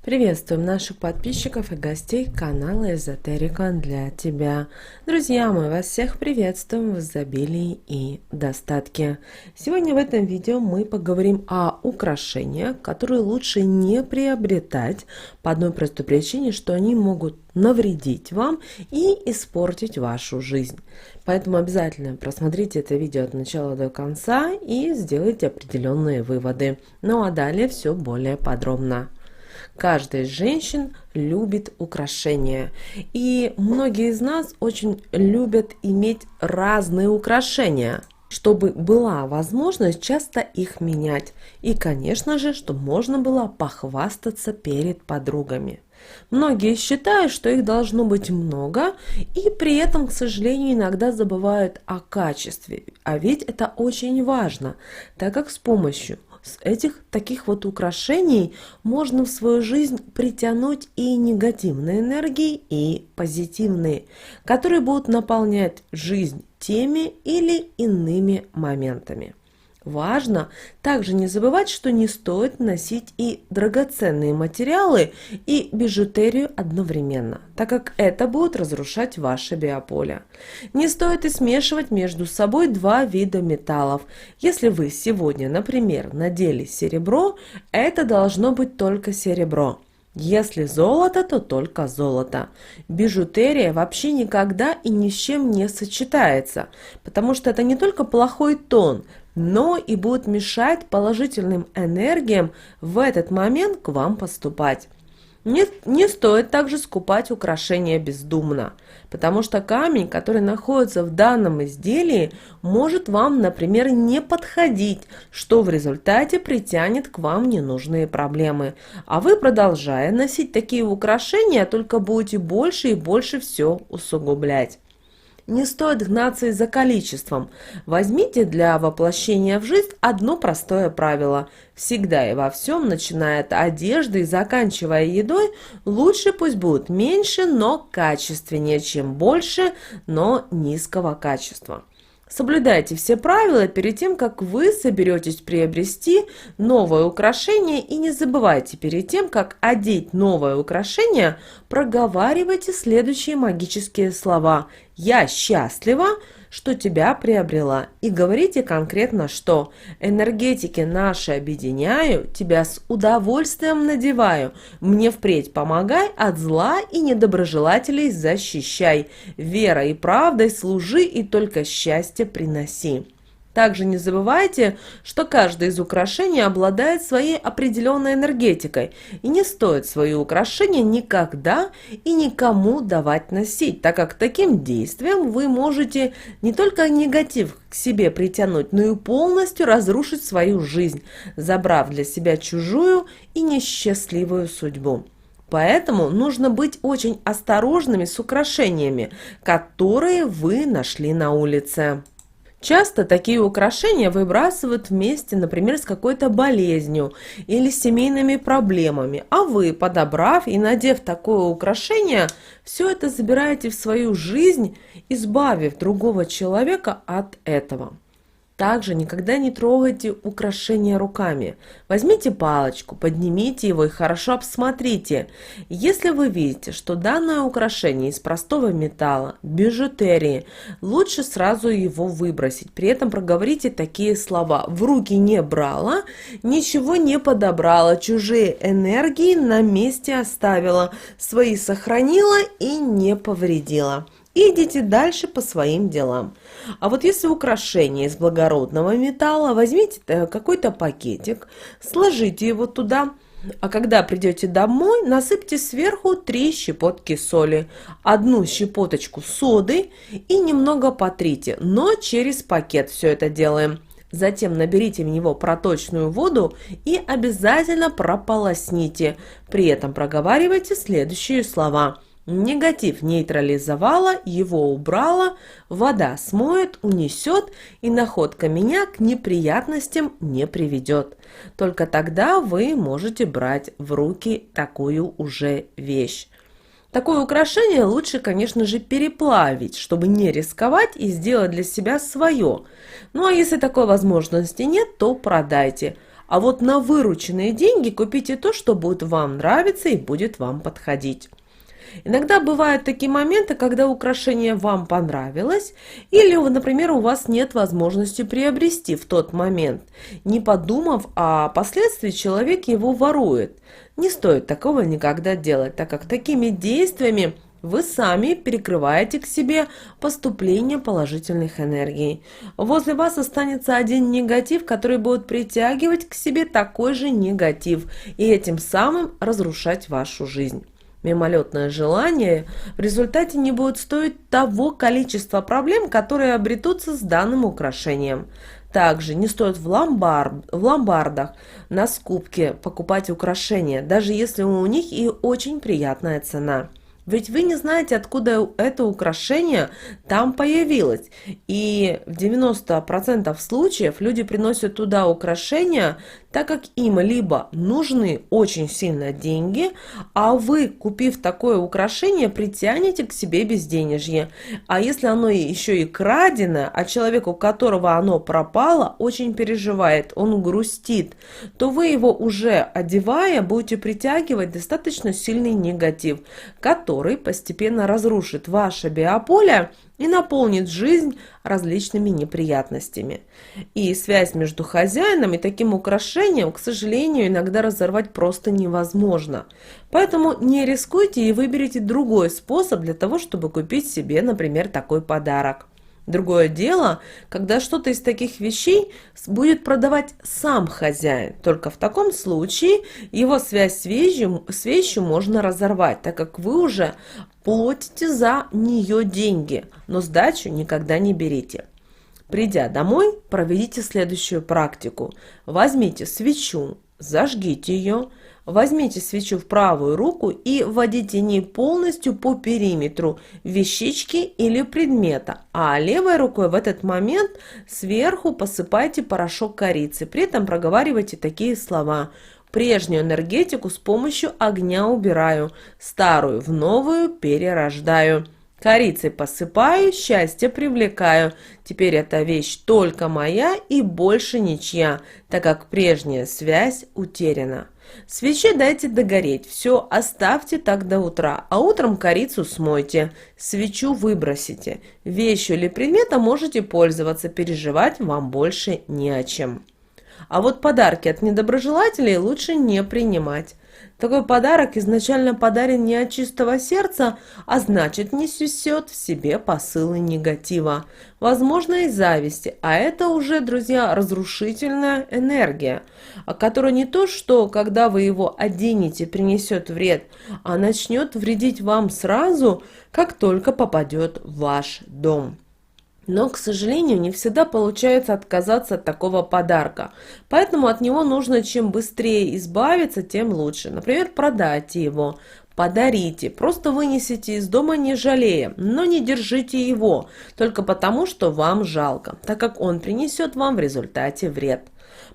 Приветствуем наших подписчиков и гостей канала Эзотерика для тебя. Друзья, мы вас всех приветствуем в изобилии и достатке. Сегодня в этом видео мы поговорим о украшениях, которые лучше не приобретать по одной простой причине, что они могут навредить вам и испортить вашу жизнь. Поэтому обязательно просмотрите это видео от начала до конца и сделайте определенные выводы. Ну а далее все более подробно. Каждая из женщин любит украшения, и многие из нас очень любят иметь разные украшения, чтобы была возможность часто их менять, и, конечно же, чтобы можно было похвастаться перед подругами. Многие считают, что их должно быть много, и при этом, к сожалению, иногда забывают о качестве. А ведь это очень важно, так как с помощью этих таких вот украшений можно в свою жизнь притянуть и негативные энергии, и позитивные, которые будут наполнять жизнь теми или иными моментами. Важно также не забывать, что не стоит носить и драгоценные материалы, и бижутерию одновременно, так как это будет разрушать ваше биополе. Не стоит и смешивать между собой два вида металлов. Если вы сегодня, например, надели серебро, это должно быть только серебро. Если золото, то только золото. Бижутерия вообще никогда и ни с чем не сочетается, потому что это не только плохой тон, но и будет мешать положительным энергиям в этот момент к вам поступать. Не стоит также скупать украшения бездумно, потому что камень, который находится в данном изделии, может вам, например, не подходить, что в результате притянет к вам ненужные проблемы. А вы, продолжая носить такие украшения, только будете больше и больше все усугублять. Не стоит гнаться за количеством. Возьмите для воплощения в жизнь одно простое правило. Всегда и во всем, начиная от одежды и заканчивая едой, лучше пусть будет меньше, но качественнее, чем больше, но низкого качества. Соблюдайте все правила перед тем, как вы соберетесь приобрести новое украшение, и не забывайте перед тем, как одеть новое украшение, проговаривайте следующие магические слова: «Я счастлива, что тебя приобрела». И говорите конкретно, что энергетики наши объединяю, тебя с удовольствием надеваю, мне впредь помогай, от зла и недоброжелателей защищай, верой и правдой служи и только счастье приноси. Также не забывайте, что каждое из украшений обладает своей определенной энергетикой, и не стоит свои украшения никогда и никому давать носить, так как таким действием вы можете не только негатив к себе притянуть, но и полностью разрушить свою жизнь, забрав для себя чужую и несчастливую судьбу. Поэтому нужно быть очень осторожными с украшениями, которые вы нашли на улице. Часто такие украшения выбрасывают вместе, например, с какой-то болезнью или семейными проблемами, а вы, подобрав и надев такое украшение, все это забираете в свою жизнь, избавив другого человека от этого. Также никогда не трогайте украшения руками. Возьмите палочку, поднимите его и хорошо обсмотрите. Если вы видите, что данное украшение из простого металла, бижутерии, лучше сразу его выбросить. При этом проговорите такие слова: в руки не брала, ничего не подобрала, чужие энергии на месте оставила, свои сохранила и не повредила. И идите дальше по своим делам. А вот если украшение из благородного металла, возьмите какой-то пакетик, сложите его туда, а когда придете домой, насыпьте сверху 3 щепотки соли, 1 щепоточку соды и немного потрите, но через пакет все это делаем. Затем наберите в него проточную воду и обязательно прополосните. При этом проговаривайте следующие слова: негатив нейтрализовала, его убрала, вода смоет, унесет, и находка меня к неприятностям не приведет. Только тогда вы можете брать в руки такую уже вещь. Такое украшение лучше, конечно же, переплавить, чтобы не рисковать и сделать для себя свое. Ну а если такой возможности нет, то продайте. А вот на вырученные деньги купите то, что будет вам нравиться и будет вам подходить. Иногда бывают такие моменты, когда украшение вам понравилось, или, например, у вас нет возможности приобрести в тот момент. Не подумав о последствиях, человек его ворует. Не стоит такого никогда делать, так как такими действиями вы сами перекрываете к себе поступление положительных энергий. Возле вас останется один негатив, который будет притягивать к себе такой же негатив и этим самым разрушать вашу жизнь. Мимолетное желание в результате не будет стоить того количества проблем, которые обретутся с данным украшением. Также не стоит в ломбардах на скупке покупать украшения, даже если у них и очень приятная цена. Ведь вы не знаете, откуда это украшение там появилось. И в 90% случаев люди приносят туда украшения, так как им либо нужны очень сильно деньги, а вы, купив такое украшение, притянете к себе безденежье. А если оно еще и краденое, а человек, у которого оно пропало, очень переживает, он грустит, то вы его уже одевая, будете притягивать достаточно сильный негатив, который постепенно разрушит ваше биополе и наполнит жизнь различными неприятностями. И связь между хозяином и таким украшением, к сожалению, иногда разорвать просто невозможно. Поэтому не рискуйте и выберите другой способ для того, чтобы купить себе, например, такой подарок. Другое дело, когда что-то из таких вещей будет продавать сам хозяин. Только в таком случае его связь с вещью можно разорвать, так как вы уже платите за нее деньги, но сдачу никогда не берите. Придя домой, проведите следующую практику. Возьмите свечу, зажгите ее. Возьмите свечу в правую руку и вводите ней полностью по периметру вещички или предмета, а левой рукой в этот момент сверху посыпайте порошок корицы. При этом проговаривайте такие слова: прежнюю энергетику с помощью огня убираю, старую в новую перерождаю. Корицей посыпаю, счастье привлекаю. Теперь эта вещь только моя и больше ничья, так как прежняя связь утеряна. Свече дайте догореть, все оставьте так до утра, а утром корицу смойте, свечу выбросите. Вещью или предметом можете пользоваться, переживать вам больше не о чем. А вот подарки от недоброжелателей лучше не принимать. Такой подарок изначально подарен не от чистого сердца, а значит несет в себе посылы негатива, возможно и зависти, а это уже, друзья, разрушительная энергия, которая не то, что когда вы его оденете, принесет вред, а начнет вредить вам сразу, как только попадет в ваш дом. Но, к сожалению, не всегда получается отказаться от такого подарка, поэтому от него нужно чем быстрее избавиться, тем лучше. Например, продайте его, подарите, просто вынесите из дома не жалея, но не держите его, только потому, что вам жалко, так как он принесет вам в результате вред.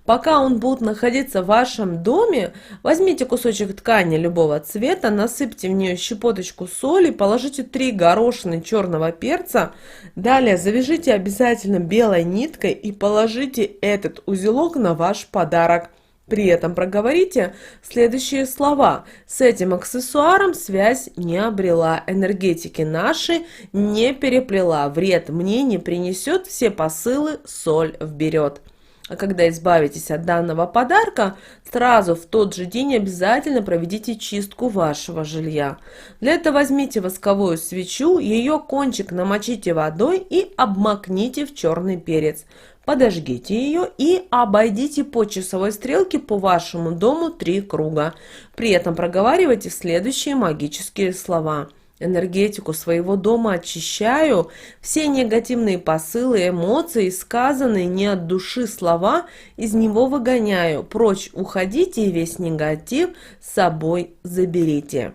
Пока он будет находиться в вашем доме, возьмите кусочек ткани любого цвета, насыпьте в нее щепоточку соли, положите 3 горошины черного перца, далее завяжите обязательно белой ниткой и положите этот узелок на ваш подарок. При этом проговорите следующие слова: с этим аксессуаром связь не обрела, энергетики наши не переплела, вред мне не принесет, все посылы соль вберет. А когда избавитесь от данного подарка, сразу в тот же день обязательно проведите чистку вашего жилья. Для этого возьмите восковую свечу, ее кончик намочите водой и обмакните в черный перец. Подожгите ее и обойдите по часовой стрелке по вашему дому 3 круга. При этом проговаривайте следующие магические слова: энергетику своего дома очищаю, все негативные посылы, эмоции, сказанные не от души слова, из него выгоняю, прочь уходите и весь негатив с собой заберите.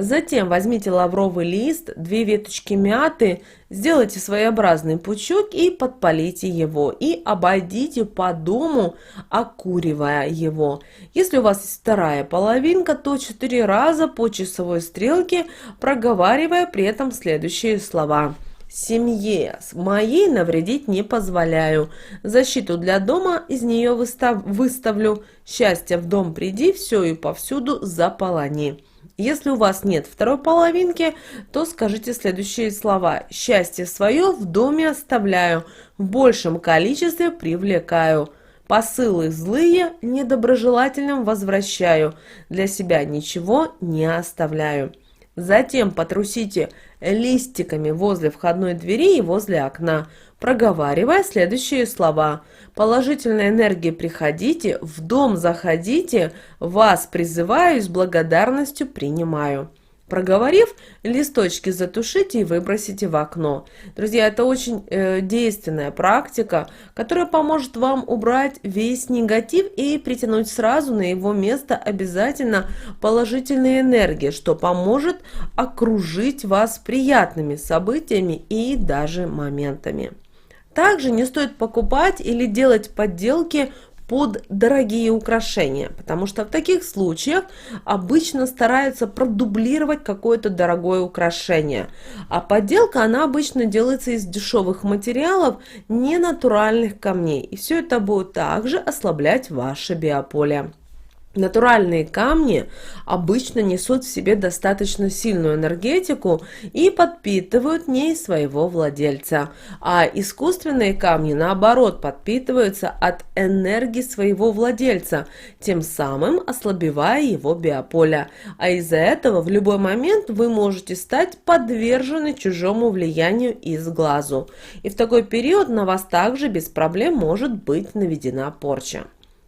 Затем возьмите лавровый лист, 2 веточки мяты, сделайте своеобразный пучок и подпалите его, и обойдите по дому, окуривая его. Если у вас есть вторая половинка, то 4 раза по часовой стрелке, проговаривая при этом следующие слова: Семье моей навредить не позволяю. Защиту для дома из нее выставлю. Счастье в дом приди, все и повсюду заполони. Если у вас нет второй половинки, то скажите следующие слова. Счастье свое в доме оставляю, в большем количестве привлекаю. Посылы злые недоброжелательным возвращаю, для себя ничего не оставляю. Затем потрусите листиками возле входной двери и возле окна, проговаривая следующие слова. Положительной энергии приходите, в дом заходите, вас призываю и с благодарностью принимаю. Проговорив, листочки затушите и выбросите в окно. Друзья, это очень действенная практика, которая поможет вам убрать весь негатив и притянуть сразу на его место обязательно положительные энергии, что поможет окружить вас приятными событиями и даже моментами. Также не стоит покупать или делать подделки под дорогие украшения, потому что в таких случаях обычно стараются продублировать какое-то дорогое украшение. А подделка, она обычно делается из дешевых материалов, не натуральных камней. И все это будет также ослаблять ваше биополе. Натуральные камни обычно несут в себе достаточно сильную энергетику и подпитывают в ней своего владельца, а искусственные камни, наоборот, подпитываются от энергии своего владельца, тем самым ослабевая его биополе. А из-за этого в любой момент вы можете стать подвержены чужому влиянию из глазу. И в такой период на вас также без проблем может быть наведена порча.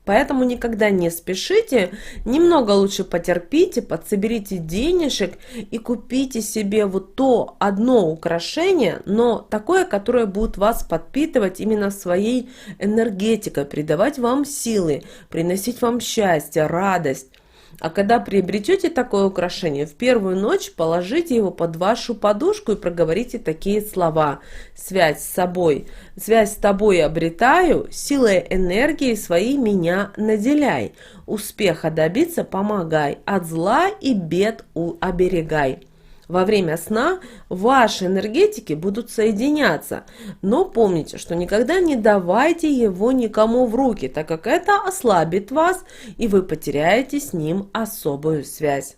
Поэтому никогда не спешите, немного лучше потерпите, подсоберите денежек и купите себе вот то одно украшение, но такое, которое будет вас подпитывать именно своей энергетикой, придавать вам силы, приносить вам счастье, радость. А когда приобретете такое украшение, в первую ночь положите его под вашу подушку и проговорите такие слова. Связь с тобой обретаю, силой энергии своей меня наделяй. Успеха добиться помогай, от зла и бед оберегай. Во время сна ваши энергетики будут соединяться, но помните, что никогда не давайте его никому в руки, так как это ослабит вас, и вы потеряете с ним особую связь.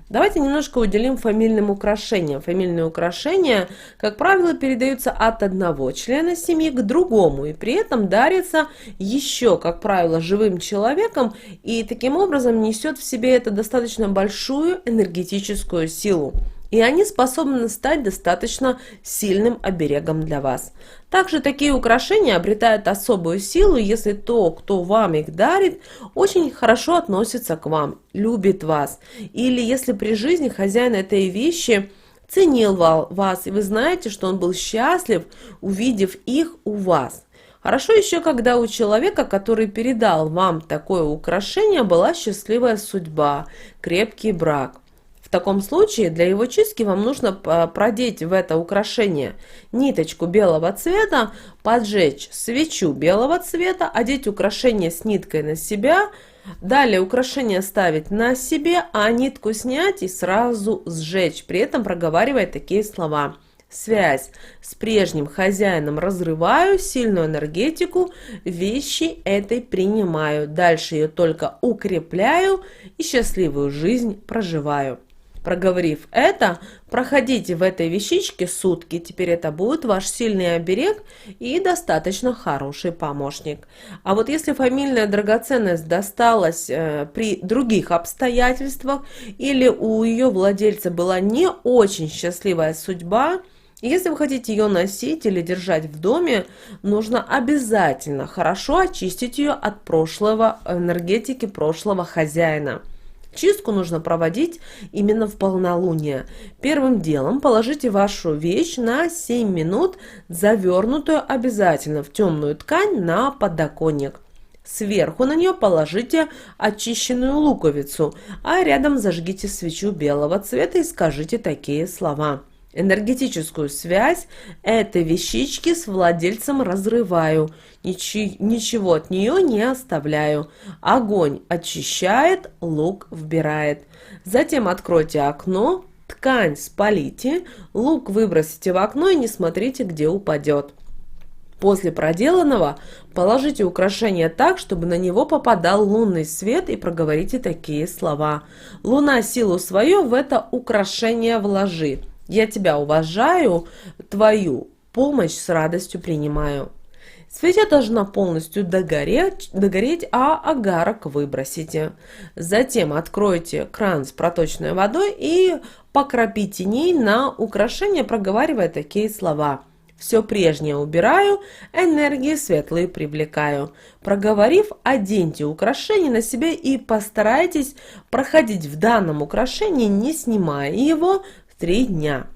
Давайте немножко уделим фамильным украшениям. Фамильные украшения, как правило, передаются от одного члена семьи к другому, и при этом дарятся еще, как правило, живым человеком, и таким образом несет в себе это достаточно большую энергетическую силу. И они способны стать достаточно сильным оберегом для вас. Также такие украшения обретают особую силу, если то, кто вам их дарит, очень хорошо относится к вам, любит вас. Или если при жизни хозяин этой вещи ценил вас, и вы знаете, что он был счастлив, увидев их у вас. Хорошо еще, когда у человека, который передал вам такое украшение, была счастливая судьба, крепкий брак. В таком случае для его чистки вам нужно продеть в это украшение ниточку белого цвета, поджечь свечу белого цвета, одеть украшение с ниткой на себя, далее украшение ставить на себе, а нитку снять и сразу сжечь, при этом проговаривая такие слова. Связь с прежним хозяином разрываю, сильную энергетику вещи этой принимаю, дальше ее только укрепляю и счастливую жизнь проживаю. Проговорив это, проходите в этой вещичке сутки, теперь это будет ваш сильный оберег и достаточно хороший помощник. А вот если фамильная драгоценность досталась при других обстоятельствах или у ее владельца была не очень счастливая судьба, если вы хотите ее носить или держать в доме, нужно обязательно хорошо очистить ее от энергетики прошлого хозяина. Чистку нужно проводить именно в полнолуние. Первым делом положите вашу вещь на 7 минут, завернутую обязательно в темную ткань, на подоконник. Сверху на нее положите очищенную луковицу, а рядом зажгите свечу белого цвета и скажите такие слова. Энергетическую связь этой вещички с владельцем разрываю, ничего от нее не оставляю. Огонь очищает, лук вбирает. Затем откройте окно, Ткань спалите, лук выбросите в окно и не смотрите, где упадет. После проделанного положите украшение так, чтобы на него попадал лунный свет, и проговорите такие слова. Луна силу свою в это украшение вложи. Я тебя уважаю, твою помощь с радостью принимаю. Свеча должна полностью догореть, а агарок выбросите. Затем откройте кран с проточной водой и покропите ней на украшение, проговаривая такие слова. Все прежнее убираю, энергии светлые привлекаю. Проговорив, оденьте украшение на себя и постарайтесь проходить в данном украшении, не снимая его, 3 дня.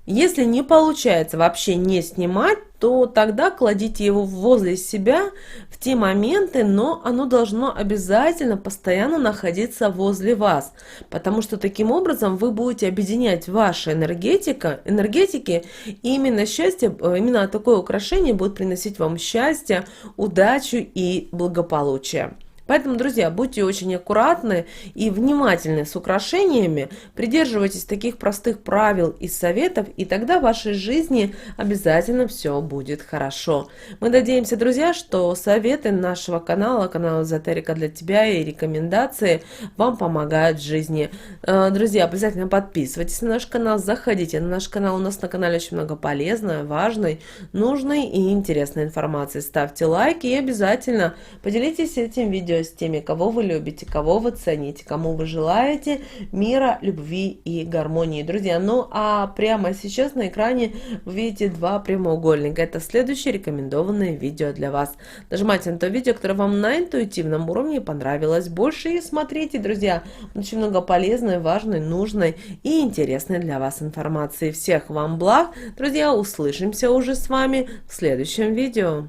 Если не получается вообще не снимать, то тогда кладите его возле себя в те моменты, но оно должно обязательно постоянно находиться возле вас, потому что таким образом вы будете объединять ваши энергетики, и именно счастье, именно такое украшение будет приносить вам счастье, удачу и благополучие. Поэтому, друзья, будьте очень аккуратны и внимательны с украшениями, придерживайтесь таких простых правил и советов, и тогда в вашей жизни обязательно все будет хорошо. Мы надеемся, друзья, что советы нашего канала Эзотерика для тебя и рекомендации вам помогают в жизни. Друзья, обязательно подписывайтесь на наш канал, заходите на наш канал, у нас на канале очень много полезной, важной, нужной и интересной информации. Ставьте лайки и обязательно поделитесь этим видео с теми, кого вы любите, кого вы цените, кому вы желаете мира, любви и гармонии. Друзья, ну а прямо сейчас на экране вы видите 2 прямоугольника. Это следующее рекомендованное видео для вас. Нажимайте на то видео, которое вам на интуитивном уровне понравилось больше, и смотрите, друзья, очень много полезной, важной, нужной и интересной для вас информации. Всех вам благ, друзья, услышимся уже с вами в следующем видео.